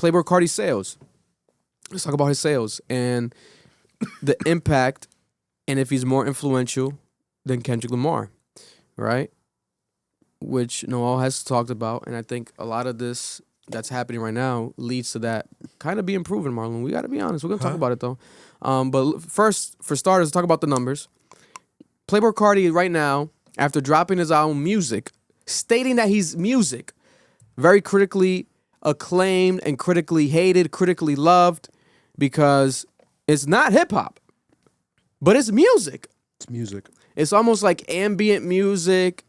Playboi Carti sales. Let's talk about his sales and the impact, and if he's more influential than Kendrick Lamar, right? Which Noel has talked about, and I think a lot of this that's happening right now leads to that kind of being proven, Marlon. We got to be honest. We're going to talk about it, though. But first, for starters, talk about the numbers. Playboi Carti right now, after dropping his album Music, stating that he's music, very critically acclaimed and critically hated, critically loved, because it's not hip-hop, but it's music. It's music. It's almost like ambient music,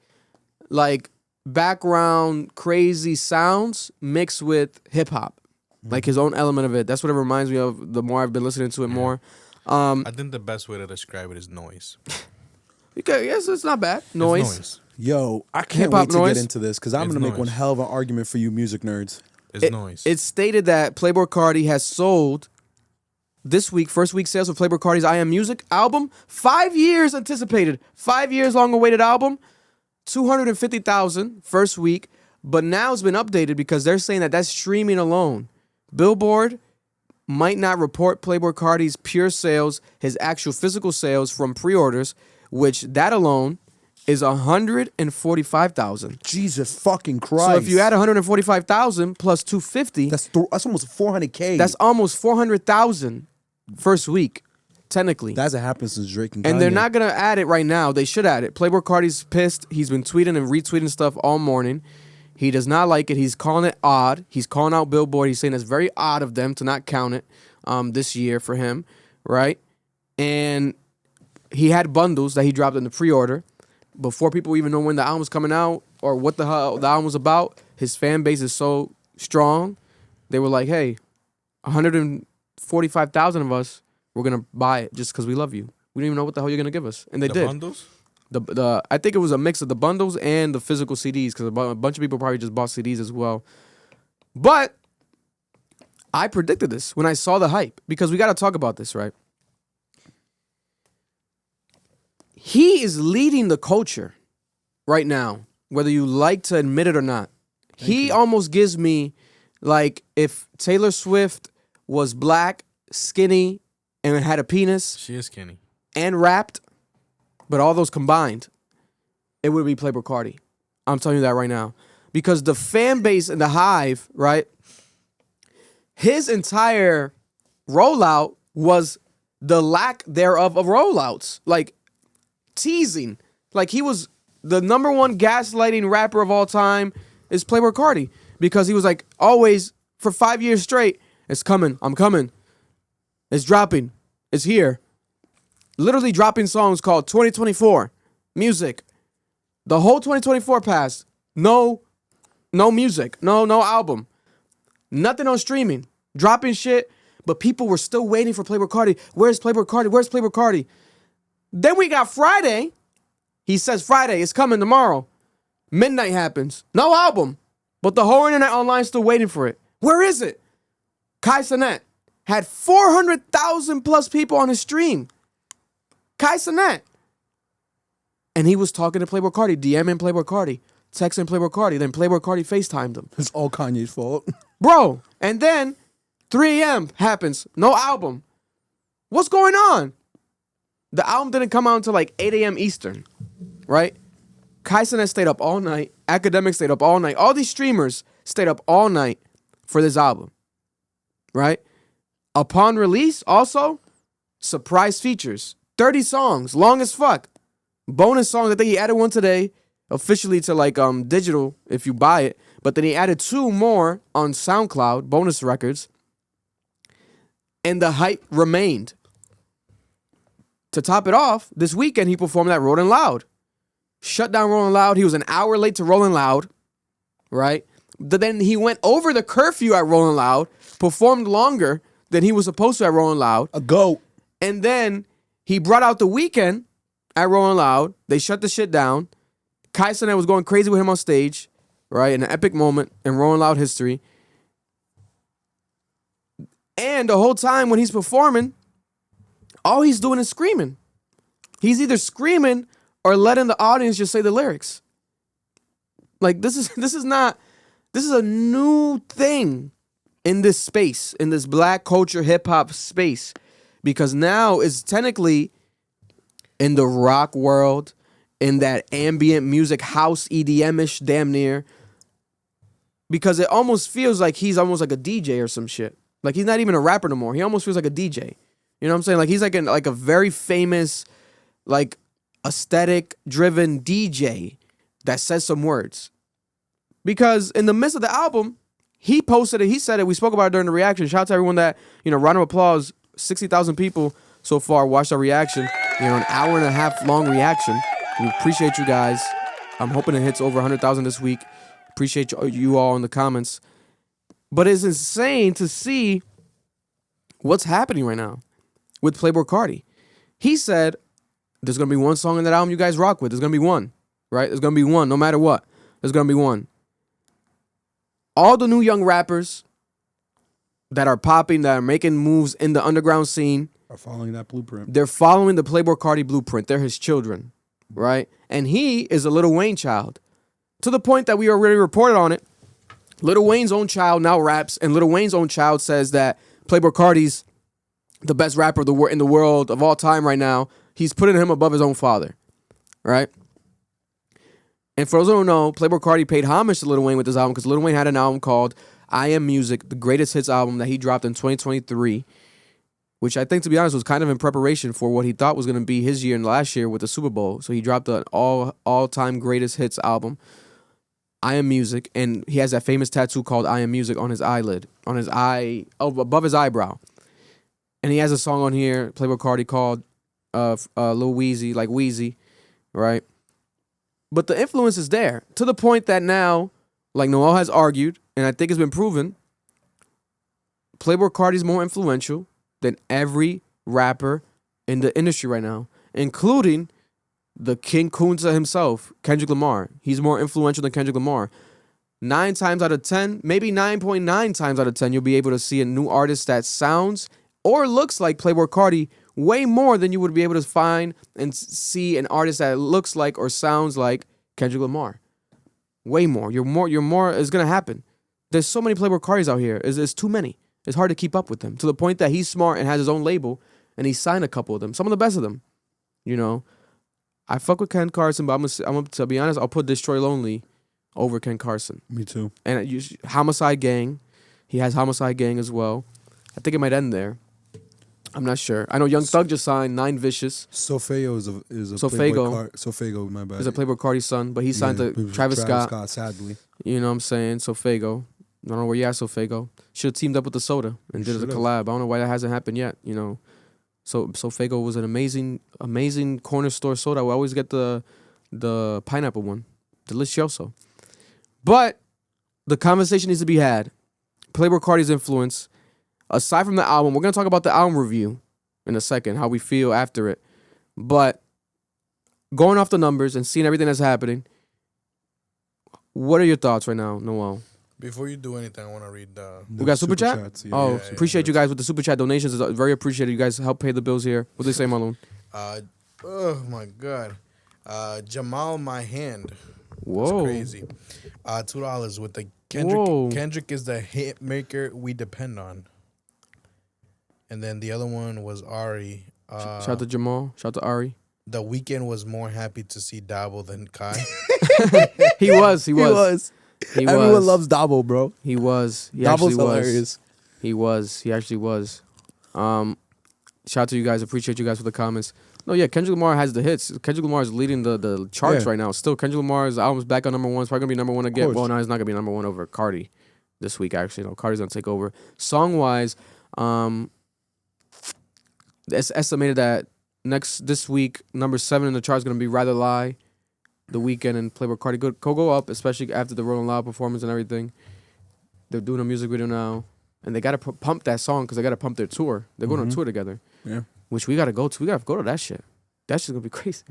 like background crazy sounds mixed with hip hop, like his own element of it. That's what it reminds me of. The more I've been listening to it, more. I think the best way to describe it is noise. Okay, yes, it's not bad. Noise. Yo, I can't Hip-hop wait to noise. get into this because I'm going to make one hell of an argument for you music nerds. It's noise. It's stated that Playboi Carti has sold this week, first week sales of Playboi Carti's I Am Music album, 5 years anticipated, 5 years long awaited album. 250,000 first week, but now it's been updated because they're saying that that's streaming alone. Billboard might not report Playboi Carti's pure sales, his actual physical sales from pre-orders, which that alone is 145,000. Jesus fucking Christ. So if you add 145,000 plus 250, that's almost 400K. That's almost 400,000 first week. Technically. That hasn't happened since Drake and Kanye. And they're not going to add it right now. They should add it. Playboi Carti's pissed. He's been tweeting and retweeting stuff all morning. He does not like it. He's calling it odd. He's calling out Billboard. He's saying it's very odd of them to not count it this year for him, right? And he had bundles that he dropped in the pre-order before people even know when the album was coming out or what the hell the album was about. His fan base is so strong. They were like, hey, 145,000 of us, we're going to buy it just because we love you. We don't even know what the hell you're going to give us. And they did. The bundles? I think it was a mix of the bundles and the physical CDs because a bunch of people probably just bought CDs as well. But I predicted this when I saw the hype because we got to talk about this, right? He is leading the culture right now, whether you like to admit it or not. He almost gives me like if Taylor Swift was black, skinny, and had a penis. She is skinny. And rapped, but all those combined, it would be Playboi Carti. I'm telling you that right now. Because the fan base and the Hive, right? His entire rollout was the lack thereof of rollouts. Like, teasing. Like, he was the number one gaslighting rapper of all time is Playboi Carti. Because he was like, always, for 5 years straight, it's coming, I'm coming. It's dropping. It's here. Literally dropping songs called 2024 music. The whole 2024 passed. No music. No album. Nothing on streaming. Dropping shit. But people were still waiting for Playboi Carti. Where's Playboi Carti? Where's Playboi Carti? Then we got Friday. He says Friday. It's coming tomorrow. Midnight happens. No album. But the whole internet online still waiting for it. Where is it? Kai Cenat had 400,000 plus people on his stream. Kai Cenat. And he was talking to Playboi Carti, DMing Playboi Carti, texting Playboi Carti. Then Playboi Carti FaceTimed him. It's all Kanye's fault. Bro, and then 3 a.m. happens. No album. What's going on? The album didn't come out until like 8 a.m. Eastern, right? Kai Cenat stayed up all night. Academics stayed up all night. All these streamers stayed up all night for this album, right? Upon release, also, surprise features. 30 songs, long as fuck. Bonus songs. I think he added one today, officially to like digital if you buy it. But then he added 2 more on SoundCloud, bonus records. And the hype remained. To top it off, this weekend he performed at Rolling Loud. Shut down Rolling Loud. He was an hour late to Rolling Loud, right? But then he went over the curfew at Rolling Loud, performed longer than he was supposed to at Rolling Loud. A goat. And then he brought out The Weeknd at Rolling Loud. They shut the shit down. Kai Cenat was going crazy with him on stage, right? In an epic moment in Rolling Loud history. And the whole time when he's performing, all he's doing is screaming. He's either screaming or letting the audience just say the lyrics. Like this is a new thing in this space, in this black culture hip hop space, because now it's technically in the rock world, in that ambient music, house EDM-ish, damn near. Because it almost feels like he's almost like a DJ or some shit. Like he's not even a rapper no more. He almost feels like a DJ. You know what I'm saying? Like he's like a very famous, like aesthetic driven DJ that says some words. Because in the midst of the album, he posted it, he said it, we spoke about it during the reaction. Shout out to everyone that, round of applause, 60,000 people so far watched our reaction. An hour and a half long reaction. We appreciate you guys. I'm hoping it hits over 100,000 this week. Appreciate you all in the comments. But it's insane to see what's happening right now with Playboi Carti. He said, there's going to be one song in that album you guys rock with. There's going to be one, right? There's going to be one, no matter what. There's going to be one. All the new young rappers that are popping, that are making moves in the underground scene, Are following that blueprint. they're following the Playboi Carti blueprint. They're his children, right? And he is a Lil Wayne child. To the point that we already reported on it. Lil Wayne's own child now raps, and Lil Wayne's own child says that Playboi Carti's the best rapper in the world of all time right now. He's putting him above his own father, right? And for those who don't know, Playboi Carti paid homage to Lil Wayne with this album because Lil Wayne had an album called I Am Music, the greatest hits album that he dropped in 2023, which I think, to be honest, was kind of in preparation for what he thought was going to be his year and last year with the Super Bowl. So he dropped an all-time greatest hits album, I Am Music, and he has that famous tattoo called I Am Music on his eyelid, on his eye, above his eyebrow. And he has a song on here, Playboi Carti, called Lil Weezy, like Weezy, right? But the influence is there, to the point that now, like Noel has argued, and I think it's been proven, Playboi Carti is more influential than every rapper in the industry right now, including the King Kunta himself, Kendrick Lamar. He's more influential than Kendrick Lamar. 9 times out of 10, maybe 9.9 times out of 10, you'll be able to see a new artist that sounds or looks like Playboi Carti way more than you would be able to find and see an artist that looks like or sounds like Kendrick Lamar. Way more. You're more is gonna happen. There's so many Playboi Cartis out here. It's too many. It's hard to keep up with them, to the point that he's smart and has his own label, and he signed a couple of them, some of the best of them. I fuck with Ken Carson, but I'm gonna, to be honest, I'll put Destroy Lonely over Ken Carson. Me too. And Homicide Gang, he has Homicide Gang as well. I think it might end there. I'm not sure. I know Young Thug just signed 9 Vicious. Sofego is a Sofego. Sofego, my bad. He's a Playboi Carti's son, but he signed to Travis Scott. Sadly. You know what I'm saying? Sofego. I don't know where you at, Sofego. Should have teamed up with the Soda and did a collab. I don't know why that hasn't happened yet, So Sofego was an amazing corner store soda. We always get the pineapple one. Delicioso. But the conversation needs to be had. Playboi Carti's influence. Aside from the album, we're going to talk about the album review in a second, how we feel after it. But going off the numbers and seeing everything that's happening, what are your thoughts right now, Noel? Before you do anything, I want to read the... We got super chat? Chats, yeah. Oh, appreciate you guys with the super chat donations. It's very appreciated. You guys help pay the bills here. What do they say, Marlon? Oh, my God. Jamal My Hand. Whoa. That's crazy. $2 with the Kendrick. Whoa. Kendrick is the hit maker we depend on. And then the other one was Ari. Shout out to Jamal. Shout out to Ari. The Weeknd was more happy to see Dabo than Kai. He was. Everyone loves Dabo, bro. He was. He Dabo's actually hilarious. was. He was. He actually was. Shout out to you guys. Appreciate you guys for the comments. No, yeah, Kendrick Lamar has the hits. Kendrick Lamar is leading the charts right now. Still, Kendrick Lamar's album's back on number 1. It's probably going to be number 1 again. Well, no, it's not going to be number 1 over Carti this week, actually. No, Carti's going to take over. Song-wise, it's estimated that this week, number 7 in the chart is going to be Rather Lie. The Weeknd and Playboi Carti go up, especially after the Rolling Loud performance and everything. They're doing a music video now, and they got to pump that song because they got to pump their tour. They're going on tour together. Yeah. Which we got to go to. We got to go to that shit. That shit's going to be crazy.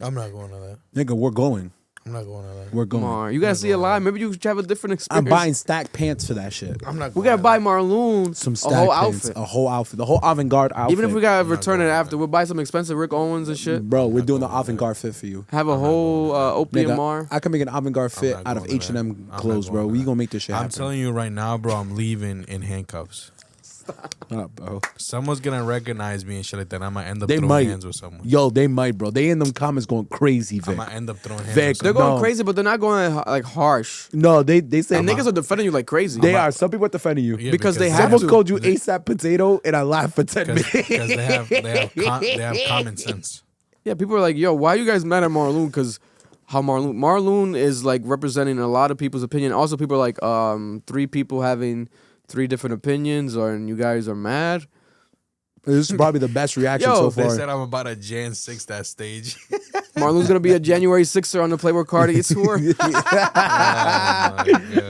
I'm not going to that. Nigga, we're going. I'm not going to that. We're going. Mar, you gotta see it live. Maybe you should have a different experience. I'm buying stacked pants for that shit. I'm not. We Going gotta to buy that. Marloon Some a stacked whole pants, outfit. a whole outfit, the whole avant-garde outfit. Even if we gotta I'm not return it going to after, that. we'll buy some expensive Rick Owens and shit. Bro, we're doing the going to avant-garde fit for you. Have a whole opium Nigga, Mar. I can make an avant-garde fit not out of going to that. H&M I'm not clothes, bro. going to We that. gonna make this shit happen. I'm telling you right now, bro. I'm leaving in handcuffs. Shut up, bro. Someone's gonna recognize me and shit like that. I might end up They throwing might. hands with someone. Yo, they might, bro. They in them comments going crazy, I Vic. might end up throwing hands. Vic, with They're someone. going No. crazy, but they're not going like harsh. No, they say And niggas are defending you like crazy. they are. Some people are defending you. Yeah, because they have Someone to. called you ASAP Potato, and I laughed for 10 minutes. Because they have common sense. Yeah, people are like, yo, why you guys mad at Marloon? Because how Marloon is like representing a lot of people's opinion. Also, people are like, 3 people having 3 different opinions, and you guys are mad. This is probably the best reaction Yo, so They far. said I'm about to Jan 6 that stage. Marloon's gonna be a January 6er on the Playboi Carti tour.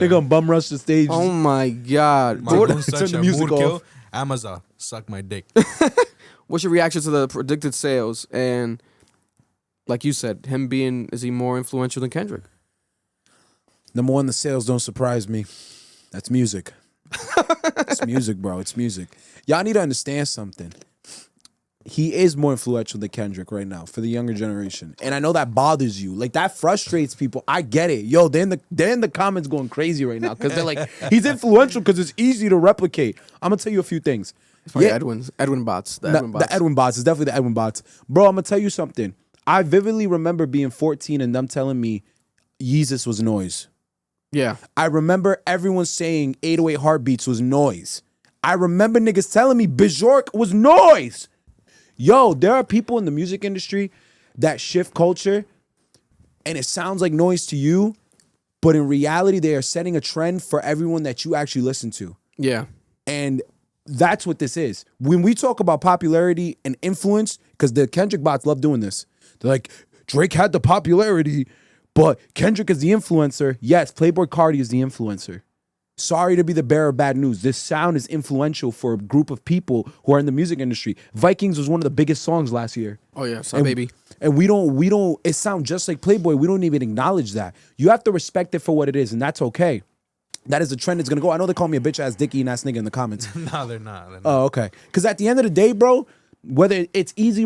They're gonna bum rush the stage. Oh my god! My But goon's turn such the a music mood kill. off. Amazon, suck my dick. what's your reaction to the predicted sales? And like you said, is he more influential than Kendrick? Number one, the sales don't surprise me. That's music. It's music, bro. It's music. Y'all need to understand something. He is more influential than Kendrick right now for the younger generation. And I know that bothers you. Like, that frustrates people. I get it. Yo, they're in the comments going crazy right now because they're like, he's influential because it's easy to replicate. I'm going to tell you a few things. It's probably Yeah. Edwin Bots. The The Edwin Bots. the Edwin bots is definitely the Edwin bots. Bro, I'm gonna tell you something. I vividly remember being 14 and them telling me Yeezus was noise. Yeah. I remember everyone saying 808 Heartbeats was noise. I remember niggas telling me Bjork was noise. Yo, there are people in the music industry that shift culture and it sounds like noise to you, but in reality, they are setting a trend for everyone that you actually listen to. Yeah. And that's what this is. When we talk about popularity and influence, because the Kendrick bots love doing this. They're like, Drake had the popularity, but Kendrick is the influencer. Yes, Playboi Carti is the influencer. Sorry to be the bearer of bad news. This sound is influential for a group of people who are in the music industry. Vikings was one of the biggest songs last year. Oh yeah. So baby. And we don't, it sounds just like Playboi. We don't even acknowledge that. You have to respect it for what it is, and that's okay. That is the trend that's gonna go. I know they call me a bitch ass dicky and ass nigga in the comments. No, they're not. They're not. Oh, okay. Because at the end of the day, bro, whether it's easy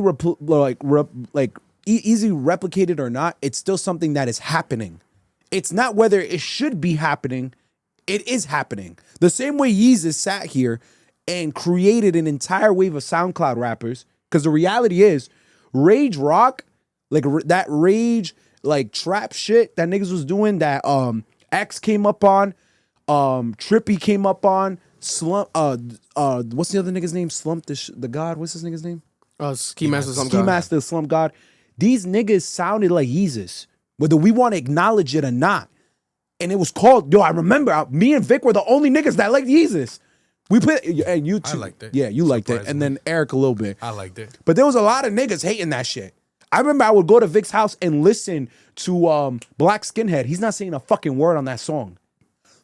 easy replicated or not, it's still something that is happening. It's not whether it should be happening. It is happening. The same way Yeezus sat here and created an entire wave of SoundCloud rappers. Because the reality is, Rage Rock, like that Rage, like trap shit that niggas was doing, that X came up on, Trippy came up on, Slump, what's the other nigga's name? Slump the God. What's his nigga's name? Ski Master. Ski Master, Slump God. These niggas sounded like Yeezus, whether we want to acknowledge it or not. And it was called, I remember, me and Vic were the only niggas that liked Yeezus. We put, and you too. I liked it. Yeah, you liked it. And Surprisingly. then Eric a little bit. I liked it. But there was a lot of niggas hating that shit. I remember I would go to Vic's house and listen to Black Skinhead. He's not saying a fucking word on that song.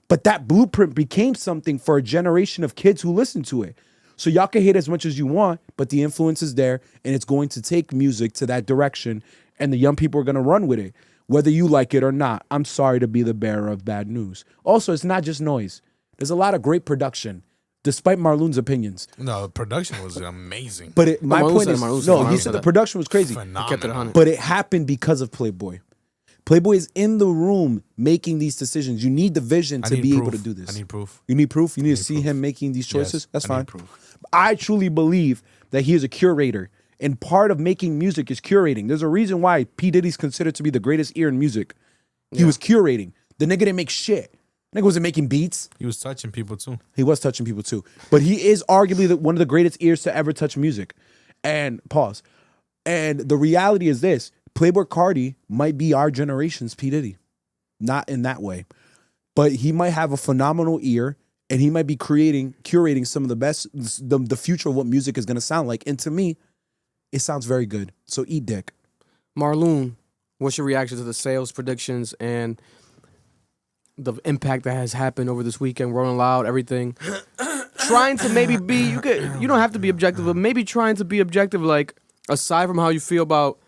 But that blueprint became something for a generation of kids who listen to it. So y'all can hate as much as you want, but the influence is there, and it's going to take music to that direction, and the young people are going to run with it, whether you like it or not. I'm sorry to be the bearer of bad news. Also, it's not just noise. There's a lot of great production, despite Marloon's opinions. No, the production was amazing. But my Marloon point said is, it, Marloon said no, it, he Marloon said said the that. production was crazy. Phenomenal. Kept it 100. But it happened because of Playboi. Playboi is in the room making these decisions. You need the vision I to need be proof. able to do this. I need proof. You need proof? You need to see proof. him making these choices? Yes, That's I fine. need proof. I truly believe that he is a curator. And part of making music is curating. There's a reason why P. Diddy's considered to be the greatest ear in music. He was curating. The nigga didn't make shit. Nigga wasn't making beats. He was touching people too. He was touching people too. But he is arguably one of the greatest ears to ever touch music. And pause. And the reality is this. Playboi Carti might be our generation's P. Diddy. Not in that way. But he might have a phenomenal ear, and he might be curating some of the best, the future of what music is going to sound like. And to me, it sounds very good. So eat dick. Marloon, what's your reaction to the sales predictions and the impact that has happened over this weekend? Rolling Loud, everything. Trying to maybe be, you don't have to be objective, but maybe trying to be objective, like aside from how you feel about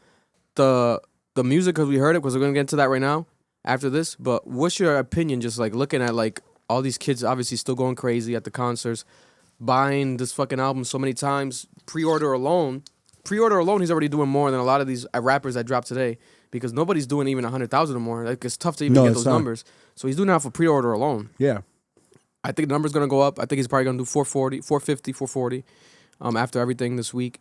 the music, because we heard it, because we're gonna get into that right now. after this. But what's your opinion? Just like looking at like all these kids, obviously still going crazy at the concerts, buying this fucking album so many times. Pre-order alone, he's already doing more than a lot of these rappers that dropped today because nobody's doing even 100,000 or more. Like it's tough to even get those numbers. So he's doing that for pre-order alone. Yeah. I think the number's gonna go up. I think he's probably gonna do 440, 450, 440 after everything this week.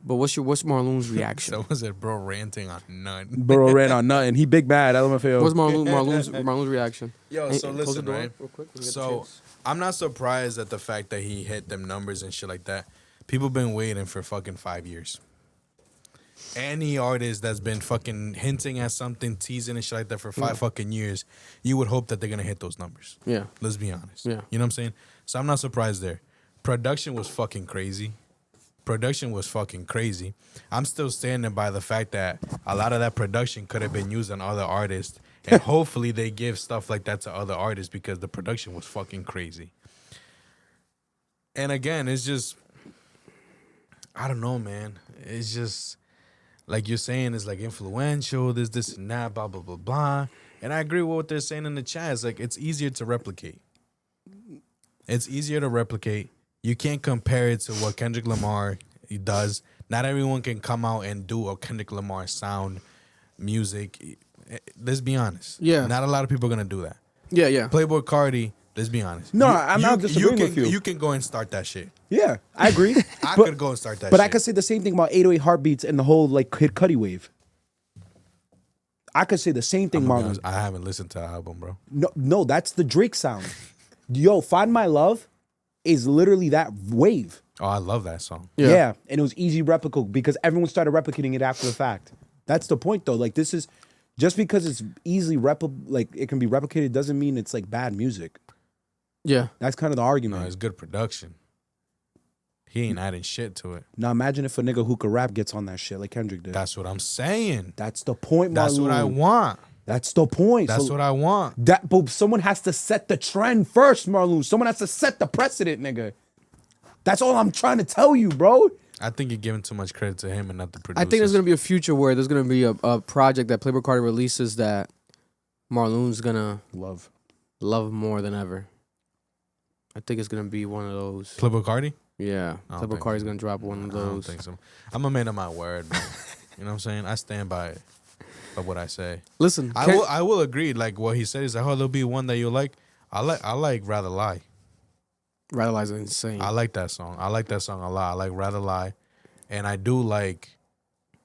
But what's Marloon's reaction? So was it bro ranting on none? Bro ran on nothing. He big bad. LMFAO. What's Marloon's reaction? Yo, Hey, so close the listen, door right? real quick. Let me get the So chance. I'm not surprised at the fact that he hit them numbers and shit like that. People been waiting for fucking 5 years. Any artist that's been fucking hinting at something, teasing and shit like that for 5 fucking years, you would hope that they're gonna hit those numbers. Yeah. Let's be honest. Yeah. You know what I'm saying? So I'm not surprised there. Production was fucking crazy. I'm still standing by the fact that a lot of that production could have been used on other artists. And hopefully they give stuff like that to other artists because the production was fucking crazy. And again, it's just, I don't know, man. It's just, like you're saying, it's like influential, this and that, blah, blah, blah, blah. And I agree with what they're saying in the chat. It's like, it's easier to replicate. You can't compare it to what Kendrick Lamar does. Not everyone can come out and do a Kendrick Lamar sound, music. Let's be honest. Yeah. Not a lot of people are going to do that. Yeah. Playboi Carti, let's be honest. No, I'm not disagreeing with you. You can go and start that shit. Yeah, I agree. I could go and start that shit. But I could say the same thing about 808 Heartbeats and the whole like Kid Cudi wave. I could say the same thing, I'm gonna be Marlon. honest, I haven't listened to the album, bro. No, that's the Drake sound. Yo, Find My Love is literally that wave. Oh, I love that song. Yeah. And it was easy replicable because everyone started replicating it after the fact. That's the point, though. Like, this is just because it's easily like it can be replicated doesn't mean it's like bad music. Yeah. That's kind of the No, argument. it's good production. He ain't adding shit to it. Now imagine if a nigga who could rap gets on that shit like Kendrick did. That's what I'm saying. That's the point, Marlon. That's what I want. That's the point. That's So what I want. but someone has to set the trend first, Marlon. Someone has to set the precedent, nigga. That's all I'm trying to tell you, bro. I think you're giving too much credit to him and not the producer. I think there's gonna be a future where there's gonna be a project that Playboi Carti releases that Marloon's gonna love more than ever. I think it's gonna be one of those. Playboi Carti? Yeah, I don't Playboi think Carti's so. gonna drop one of I don't those. think so. I'm a man of my word, man. You know what I'm saying? I stand by it. By what I say. Listen, I will agree. Like what he said is like, oh, there'll be one that you like. I like Rather Lie. Rather Lie's insane. I like that song. I like that song a lot. I like Rather Lie, and I do like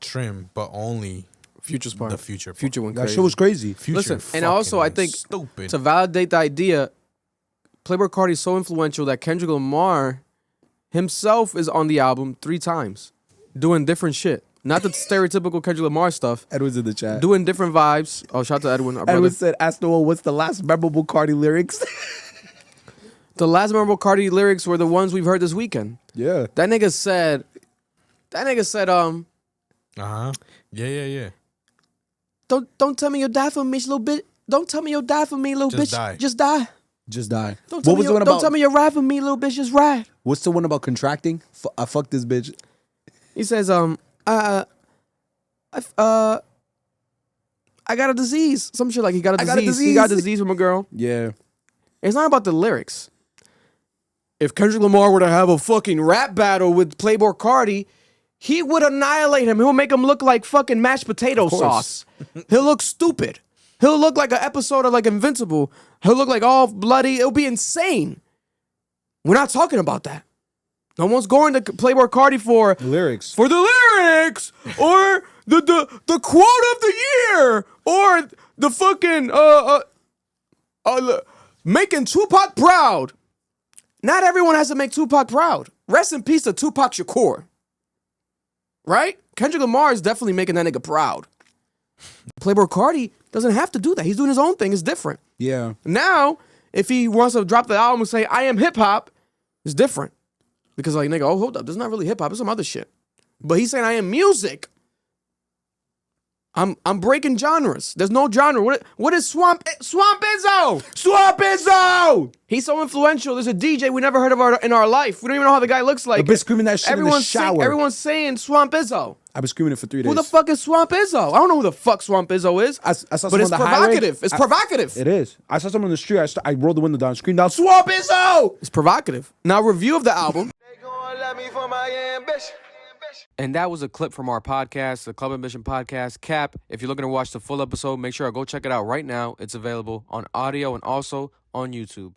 Trim, but only Future's part. the Future. Part. Future one. That Crazy. shit was crazy. Future. Listen, and fucking also I think stupid. to validate the idea, Playboi Carti is so influential that Kendrick Lamar himself is on the album 3 times, doing different shit. Not the stereotypical Kendrick Lamar stuff. Edward's in the chat. Doing different vibes. Oh, shout out to Edwin, our brother. Edward said, ask Noah, what's the last memorable Cardi lyrics? The last memorable Carti lyrics were the ones we've heard this weekend. Yeah. That nigga said, Yeah. don't tell me you'll die for me, little bit. Don't tell me you'll die for me, little Just bitch. die. Just die. Just die. Don't tell What me was the one don't about? tell me you'll ride for me, little bitch. Just ride. What's the one about contracting? I fucked this bitch. He says, I got a disease. Some shit like he got a disease. He got a disease from a girl. Yeah. It's not about the lyrics. If Kendrick Lamar were to have a fucking rap battle with Playboi Carti, he would annihilate him. He'll make him look like fucking mashed potato sauce. He'll look stupid. He'll look like an episode of like Invincible. He'll look like all bloody. It'll be insane. We're not talking about that. No one's going to Playboi Carti for Lyrics. the lyrics or the quote of the year or the fucking making Tupac proud. Not everyone has to make Tupac proud. Rest in peace to Tupac Shakur. Right? Kendrick Lamar is definitely making that nigga proud. Playboi Carti doesn't have to do that. He's doing his own thing. It's different. Yeah. Now, if he wants to drop the album and say, I am hip hop, it's different. Because like, nigga, oh, hold up. This is not really hip hop. It's some other shit. But he's saying, I am music. I'm breaking genres. There's no genre. What is Swamp Izzo? Swamp Izzo! He's so influential. There's a DJ we never heard of in our life. We don't even know how the guy looks like. I've been screaming that shit in the shower. Everyone's saying Swamp Izzo. I've been screaming it for 3 days. Who the fuck is Swamp Izzo? I don't know who the fuck Swamp Izzo is. I saw but someone it's on the highway. provocative. It's provocative. It is. I saw someone on the street. I rolled the window down, screamed out, Swamp Izzo! It's provocative. Now, review of the album. They gon' love me for my ambition. And that was a clip from our podcast, the Club Ambition Podcast. Cap, if you're looking to watch the full episode, make sure to go check it out right now. It's available on audio and also on YouTube.